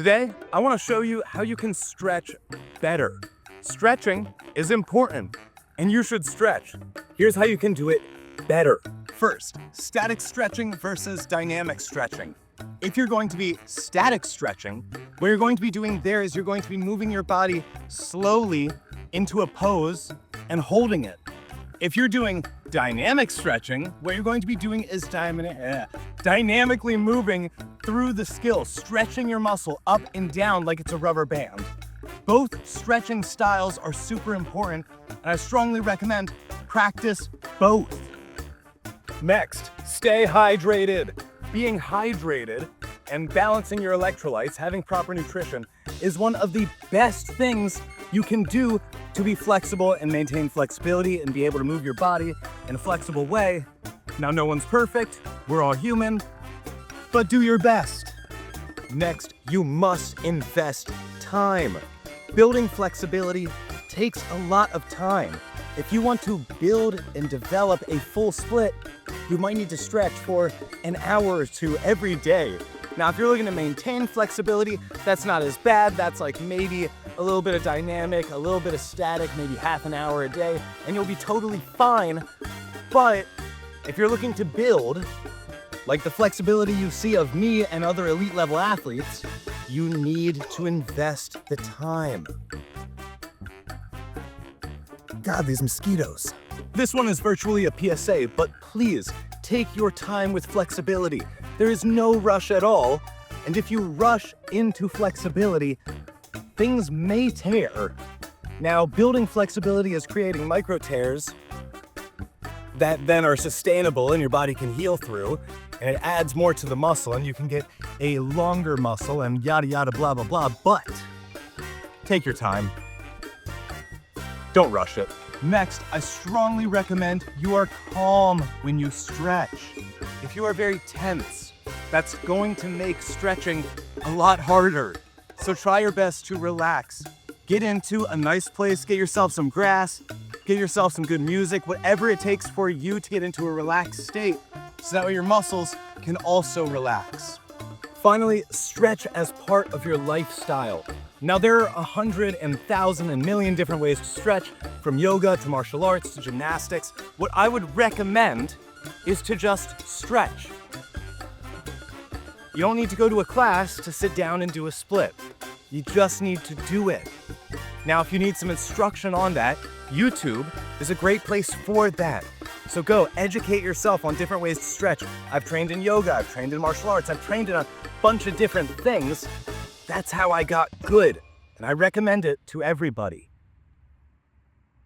Today, I want to show you how you can stretch better. Stretching is important, and you should stretch. Here's how you can do it better. First, static stretching versus dynamic stretching. If you're going to be static stretching, what you're going to be doing there is you're going to be moving your body slowly into a pose and holding it. If you're doing dynamic stretching, what you're going to be doing is dynamically moving through the skill, stretching your muscle up and down like it's a rubber band. Both stretching styles are super important, and I strongly recommend practice both. Next, stay hydrated. Being hydrated and balancing your electrolytes, having proper nutrition, is one of the best things you can do to be flexible and maintain flexibility and be able to move your body in a flexible way. Now, no one's perfect, we're all human, but do your best. Next, you must invest time. Building flexibility takes a lot of time. If you want to build and develop a full split, you might need to stretch for an hour or two every day. Now, if you're looking to maintain flexibility, that's not as bad. That's like maybe a little bit of dynamic, a little bit of static, maybe half an hour a day, and you'll be totally fine. But if you're looking to build, like the flexibility you see of me and other elite level athletes, you need to invest the time. God, these mosquitoes. This one is virtually a PSA, but please take your time with flexibility. There is no rush at all, and if you rush into flexibility, things may tear. Now, building flexibility is creating micro tears that then are sustainable and your body can heal through, and it adds more to the muscle, and you can get a longer muscle and yada yada blah blah blah, but take your time. Don't rush it. Next, I strongly recommend you are calm when you stretch. If you are very tense, that's going to make stretching a lot harder. So try your best to relax. Get into a nice place, get yourself some grass, get yourself some good music, whatever it takes for you to get into a relaxed state, so that way your muscles can also relax. Finally, stretch as part of your lifestyle. Now, there are 100 and 1,000 and million different ways to stretch, from yoga to martial arts to gymnastics. What I would recommend is to just stretch. You don't need to go to a class to sit down and do a split. You just need to do it. Now, if you need some instruction on that, YouTube is a great place for that. So go educate yourself on different ways to stretch. I've trained in yoga, I've trained in martial arts, I've trained in a bunch of different things. That's how I got good, and I recommend it to everybody.